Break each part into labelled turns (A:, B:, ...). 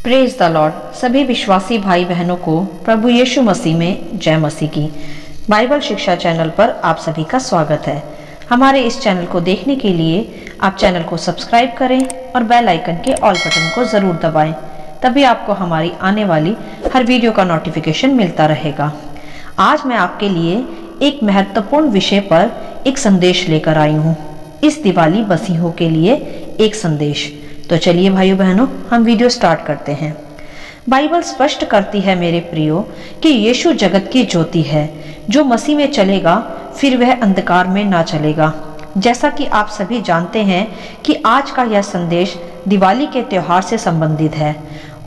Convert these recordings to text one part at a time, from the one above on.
A: Praise the Lord. सभी विश्वासी भाई बहनों को प्रभु यीशु मसीह में जय मसीह की। बाइबल शिक्षा चैनल पर आप सभी का स्वागत है। हमारे इस चैनल को देखने के लिए आप चैनल को सब्सक्राइब करें और बेल आइकन के ऑल बटन को ज़रूर दबाएं, तभी आपको हमारी आने वाली हर वीडियो का नोटिफिकेशन मिलता रहेगा। आज मैं आपके लिए एक महत्वपूर्ण विषय पर एक संदेश लेकर आई हूँ। इस दिवाली मसीहों के लिए एक संदेश। तो चलिए भाइयों बहनों, हम वीडियो स्टार्ट करते हैं। बाइबल स्पष्ट करती है मेरे प्रियो कि यीशु जगत की ज्योति है। जो मसीह में चलेगा फिर वह अंधकार में ना चलेगा। जैसा कि आप सभी जानते हैं कि आज का यह संदेश दिवाली के त्योहार से संबंधित है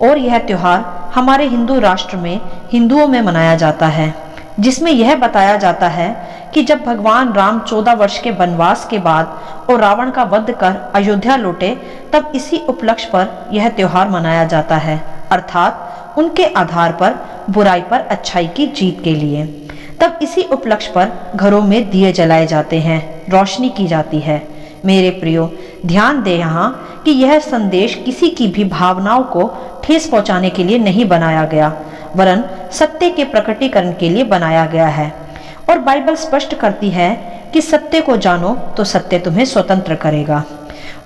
A: और यह त्योहार हमारे हिंदू राष्ट्र में हिंदुओं में मनाया जाता है, जिसमें यह बताया जाता है कि जब भगवान राम 14 वर्ष के वनवास के बाद और रावण का वध कर अयोध्या लौटे, तब इसी उपलक्ष्य पर यह त्योहार मनाया जाता है, अर्थात उनके आधार पर बुराई पर अच्छाई की जीत के लिए। तब इसी उपलक्ष्य पर घरों में दिए जलाए जाते हैं, रोशनी की जाती है। मेरे प्रियो, ध्यान दें यहाँ कि यह संदेश किसी की भी भावनाओं को ठेस पहुँचाने के लिए नहीं बनाया गया, वरन सत्य के प्रकटीकरण के लिए बनाया गया है। और बाइबल स्पष्ट करती है कि सत्य को जानो तो सत्य तुम्हें स्वतंत्र करेगा।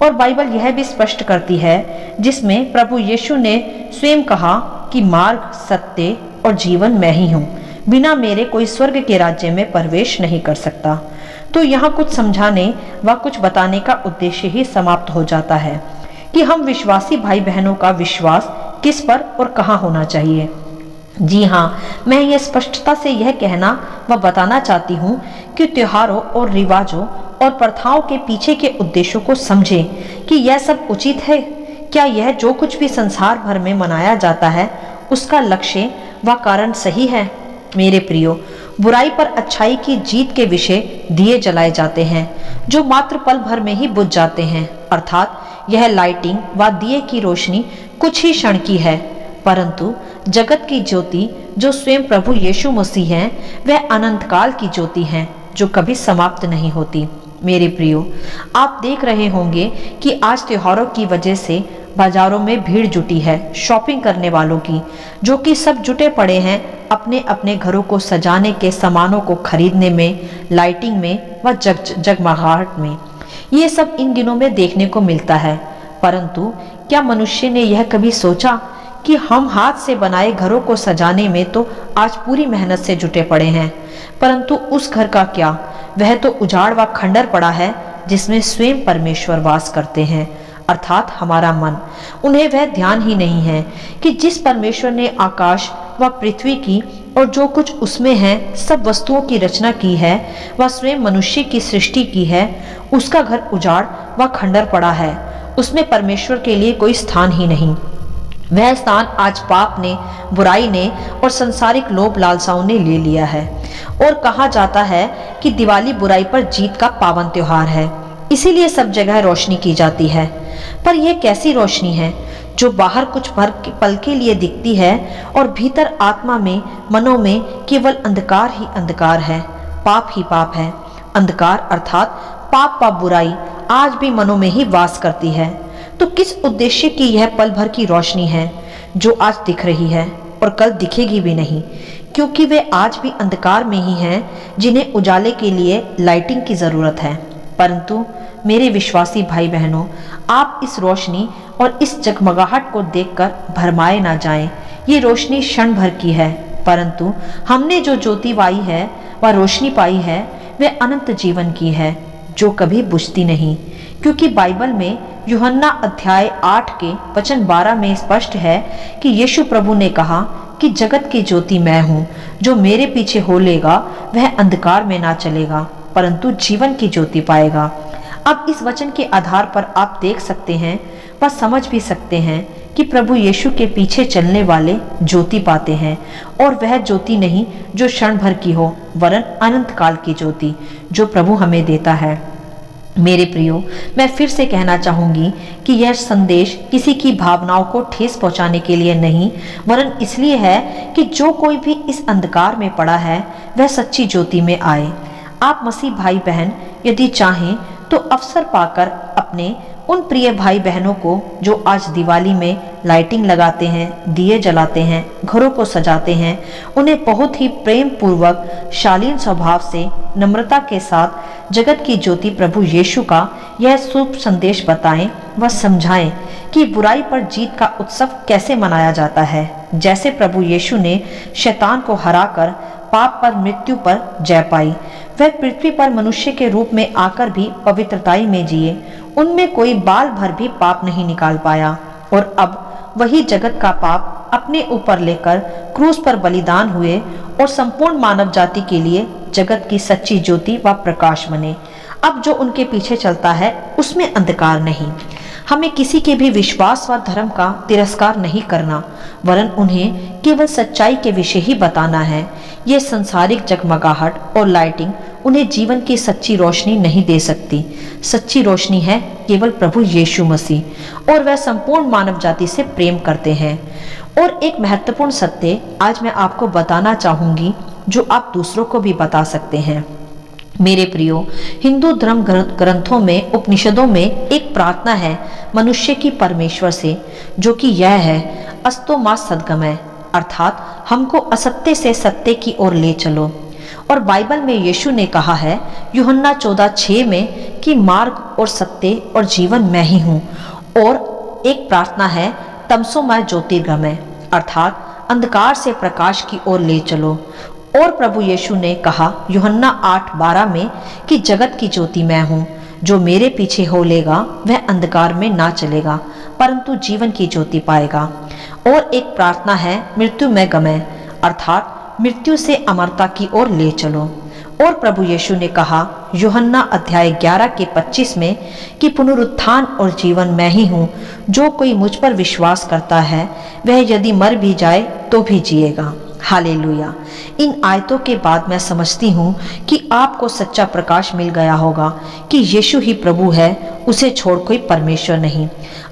A: और बाइबल यह भी स्पष्ट करती है, जिसमें प्रभु यीशु ने स्वयं कहा कि मार्ग, सत्य और जीवन मैं ही हूँ, बिना मेरे कोई स्वर्ग के राज्य में प्रवेश नहीं कर सकता। तो यहाँ कुछ समझाने व कुछ बताने का उद्देश्य ही समाप्त हो जाता है कि हम विश्वासी भाई बहनों का विश्वास किस पर और कहाँ होना चाहिए। जी हाँ, मैं ये स्पष्टता से यह कहना व बताना चाहती हूँ कि त्योहारों और रिवाजों और प्रथाओं के पीछे के उद्देश्यों को समझें कि यह सब उचित है। क्या यह जो कुछ भी संसार भर में मनाया जाता है उसका लक्ष्य व कारण सही है? मेरे प्रियो, बुराई पर अच्छाई की जीत के विषय दिए जलाए जाते हैं, जो मात्र पल भर में ही बुझ जाते हैं, अर्थात यह लाइटिंग व दिए की रोशनी कुछ ही क्षण की है, परंतु जगत की ज्योति जो स्वयं प्रभु यीशु मसीह है, वह अनंत काल की ज्योति है जो कभी समाप्त नहीं होती। मेरे प्रियो, आप देख रहे होंगे कि आज त्योहारों की वजह से बाजारों में भीड़ जुटी है, शॉपिंग करने वालों की, जो कि सब जुटे पड़े हैं अपने अपने घरों को सजाने के सामानों को खरीदने में, लाइटिंग में व जगमगाहट में। ये सब इन दिनों में देखने को मिलता है, परंतु क्या मनुष्य ने यह कभी सोचा कि हम हाथ से बनाए घरों को सजाने में तो आज पूरी मेहनत से जुटे पड़े हैं, परंतु उस घर का क्या? वह तो उजाड़ व खंडर पड़ा है जिसमें स्वयं परमेश्वर वास करते हैं, अर्थात हमारा मन। उन्हें वह ध्यान ही नहीं है कि जिस परमेश्वर ने आकाश व पृथ्वी की और जो कुछ उसमें है सब वस्तुओं की रचना की है व स्वयं मनुष्य की सृष्टि की है, उसका घर उजाड़ व खंडर पड़ा है। उसमें परमेश्वर के लिए कोई स्थान ही नहीं। वह स्थान आज पाप ने, बुराई ने और संसारिक लोभ लालसाओं ने ले लिया है। और कहा जाता है कि दिवाली बुराई पर जीत का पावन त्योहार है, इसीलिए सब जगह रोशनी की जाती है। पर यह कैसी रोशनी है जो बाहर कुछ पल के लिए दिखती है और भीतर आत्मा में, मनों में केवल अंधकार ही अंधकार है, पाप ही पाप है। अंधकार अर्थात पाप व बुराई आज भी मनों में ही वास करती है। तो किस उद्देश्य की यह पल भर की रोशनी है जो आज दिख रही है और कल दिखेगी भी नहीं, क्योंकि वे आज भी अंधकार में ही हैं जिन्हें उजाले के लिए लाइटिंग की जरूरत है। परंतु मेरे विश्वासी भाई बहनों, आप इस रोशनी और इस जगमगाहट को देखकर भरमाए ना जाएं। ये रोशनी क्षण भर की है, परंतु हमने जो ज्योति पाई है व रोशनी पाई है वह अनंत जीवन की है, जो कभी बुझती नहीं। क्योंकि बाइबल में यूहन्ना अध्याय 8 के वचन 12 में स्पष्ट है कि यीशु प्रभु ने कहा कि जगत की ज्योति मैं हूँ, जो मेरे पीछे हो लेगा वह अंधकार में ना चलेगा परंतु जीवन की ज्योति पाएगा। अब इस वचन के आधार पर आप देख सकते हैं व समझ भी सकते हैं कि प्रभु यीशु के पीछे चलने वाले ज्योति पाते हैं, और वह ज्योति नहीं जो क्षण भर की हो, वरन अनंत काल की ज्योति जो प्रभु हमें देता है। मेरे प्रियो, मैं फिर से कहना चाहूंगी कि यह संदेश किसी की भावनाओं को ठेस पहुंचाने के लिए नहीं, वरन इसलिए है कि जो कोई भी इस अंधकार में पड़ा है वह सच्ची ज्योति में आए। आप मसीह भाई बहन यदि चाहें तो अवसर पाकर अपने उन प्रिय भाई बहनों को जो आज दिवाली में लाइटिंग लगाते हैं, दिए जलाते हैं, घरों को सजाते हैं, उन्हें बहुत ही प्रेम पूर्वक शालीन स्वभाव से नम्रता के साथ जगत की ज्योति प्रभु यीशु का यह शुभ संदेश बताएं व समझाएं कि बुराई पर जीत का उत्सव कैसे मनाया जाता है। जैसे प्रभु यीशु ने शैतान को हराकर पाप पर, मृत्यु पर जय पाई, वह पृथ्वी पर मनुष्य के रूप में आकर भी पवित्रताई में जिए, उनमें कोई बाल भर भी पाप नहीं निकाल पाया और अब वही जगत का पाप अपने ऊपर लेकर क्रूस पर बलिदान हुए और संपूर्ण मानव जाति के लिए जगत की सच्ची ज्योति व प्रकाश बने। अब जो उनके पीछे चलता है उसमें अंधकार नहीं। हमें किसी के भी विश्वास व धर्म का तिरस्कार नहीं करना, वरन उन्हें केवल सच्चाई के विषय ही बताना है। ये संसारिक जगमगाहट और लाइटिंग उन्हें जीवन की सच्ची रोशनी नहीं दे सकती। सच्ची रोशनी है केवल प्रभु यीशु मसीह और वह संपूर्ण मानव जाति से प्रेम करते हैं। और एक महत्वपूर्ण सत्य आज मैं आपको बताना चाहूंगी जो आप दूसरों को भी बता सकते हैं। मेरे प्रियो, हिंदू धर्म ग्रंथों में, उपनिषदों में एक प्रार्थना है मनुष्य की परमेश्वर से, जो कि यह है, अस्तो मा सद्गमय, अर्थात हमको असत्य से सत्य की ओर ले चलो। और बाइबल में यीशु ने कहा है यूहन्ना 14:6 में कि मार्ग और सत्य और जीवन मैं ही हूँ। और एक प्रार्थना है तमसो मा ज्योतिर्गमय, अर्थात अंधकार से प्रकाश की ओर ले चलो। और प्रभु यीशु ने कहा यूहन्ना 8:12 में कि जगत की ज्योति मैं हूँ, जो मेरे पीछे हो लेगा वह अंधकार में ना चलेगा परंतु जीवन की ज्योति पाएगा। और एक प्रार्थना है मृत्यु में गमय, अर्थात मृत्यु से अमरता की ओर ले चलो। और प्रभु यीशु ने कहा यूहन्ना अध्याय 11:25 में कि पुनरुत्थान और जीवन मैं ही हूँ, जो कोई मुझ पर विश्वास करता है वह यदि मर भी जाए तो भी जिएगा। हालेलुया। इन आयतों के बाद मैं समझती हूँ कि आपको सच्चा प्रकाश मिल गया होगा कि यीशु ही प्रभु है, उसे छोड़ कोई परमेश्वर नहीं।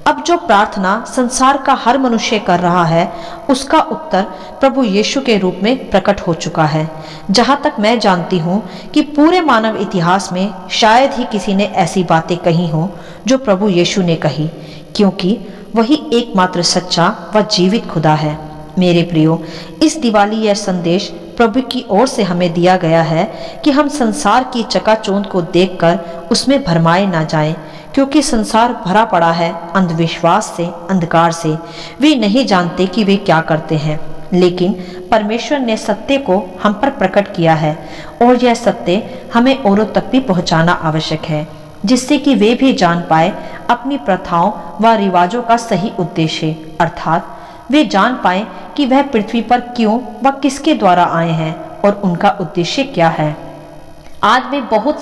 A: अब जो प्रार्थना संसार का हर मनुष्य कर रहा है उसका उत्तर प्रभु यीशु के रूप में प्रकट हो चुका है। जहाँ तक मैं जानती हूँ कि पूरे मानव इतिहास में शायद ही किसी ने ऐसी बातें कही हों जो प्रभु यीशु ने कही, क्योंकि वही एकमात्र सच्चा व जीवित खुदा है। मेरे प्रियो, इस दिवाली यह संदेश प्रभु की ओर से हमें दिया गया है कि हम संसार की चकाचौंध को देखकर उसमें भरमाए ना जाएं, क्योंकि संसार भरा पड़ा है अंधविश्वास से, अंधकार से। वे नहीं जानते कि वे क्या करते हैं, लेकिन परमेश्वर ने सत्य को हम पर प्रकट किया है और यह सत्य हमें औरों तक भी पहुंचाना आवश्यक है, जिससे कि वे भी जान पाए अपनी प्रथाओं व रिवाजों का सही उद्देश्य, अर्थात वे जान पाए कि वह पृथ्वी पर क्यों व किसके द्वारा आए हैं और उनका उद्देश्य क्या है। आज में बहुत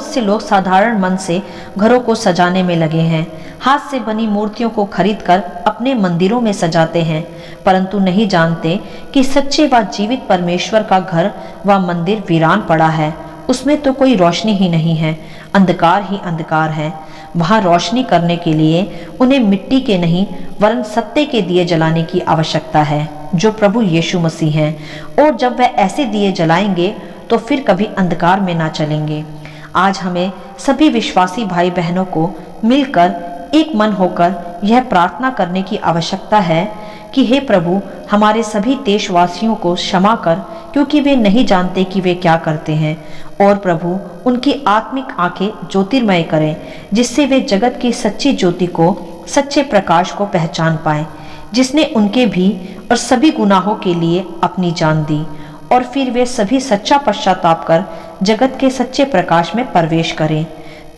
A: से लोग साधारण मन से घरों को सजाने में लगे हैं, हाथ से बनी मूर्तियों को खरीदकर अपने मंदिरों में सजाते हैं, परंतु नहीं जानते कि सच्चे व जीवित परमेश्वर का घर व मंदिर वीरान पड़ा है। उसमें तो कोई रोशनी ही नहीं है, अंधकार ही अंधकार है। वहां रोशनी करने के लिए उन्हें मिट्टी के नहीं वरन सत्य के दिए जलाने की आवश्यकता है, जो प्रभु यीशु मसीह हैं। और जब वह ऐसे दिए जलाएंगे तो फिर कभी अंधकार में ना चलेंगे। आज हमें सभी विश्वासी भाई बहनों को मिलकर एक मन होकर यह प्रार्थना करने की आवश्यकता है कि हे प्रभु, हमारे सभी देशवासियों को क्षमा कर, क्योंकि वे नहीं जानते कि वे क्या करते हैं। और प्रभु, उनकी आत्मिक आंखें ज्योतिर्मय करें, जिससे वे जगत की सच्ची ज्योति को, सच्चे प्रकाश को पहचान पाए, जिसने उनके भी और सभी गुनाहों के लिए अपनी जान दी। और फिर वे सभी सच्चा पश्चाताप कर जगत के सच्चे प्रकाश में प्रवेश करें।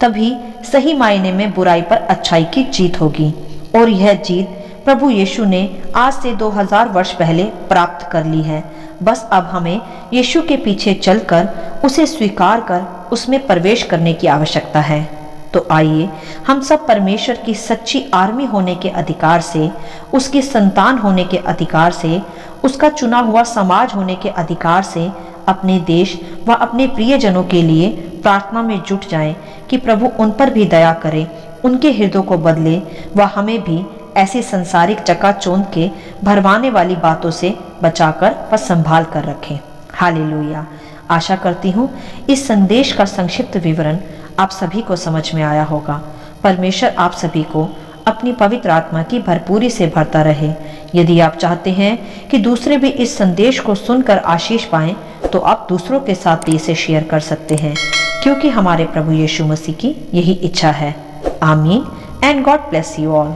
A: तभी सही मायने में बुराई पर अच्छाई की जीत होगी। और यह जीत प्रभु यीशु ने आज से 2000 वर्ष पहले प्राप्त कर ली है। बस अब हमें यीशु के पीछे चलकर उसे स्वीकार कर उसमें प्रवेश करने की आवश्यकता है। तो आइए हम सब परमेश्वर की सच्ची आर्मी होने के अधिकार से, उसकी संतान होने के अधिकार से, उसका चुना हुआ समाज होने के अधिकार से अपने देश व अपने प्रियजनों के लिए प्रार्थना में जुट जाएं कि प्रभु उन पर भी दया करे, उनके हृदयों को बदले व हमें भी ऐसी संसारिक चकाचौंध के भरमाने वाली बातों से बचाकर व संभाल कर रखें। हालेलुया। आशा करती हूँ इस संदेश का संक्षिप्त विवरण आप सभी को समझ में आया होगा। परमेश्वर आप सभी को अपनी पवित्र आत्मा की भरपूरी से भरता रहे। यदि आप चाहते हैं कि दूसरे भी इस संदेश को सुनकर आशीष पाएं, तो आप दूसरों के साथ भी इसे शेयर कर सकते हैं, क्योंकि हमारे प्रभु यीशु मसीह की यही इच्छा है। आमीन and God bless you all.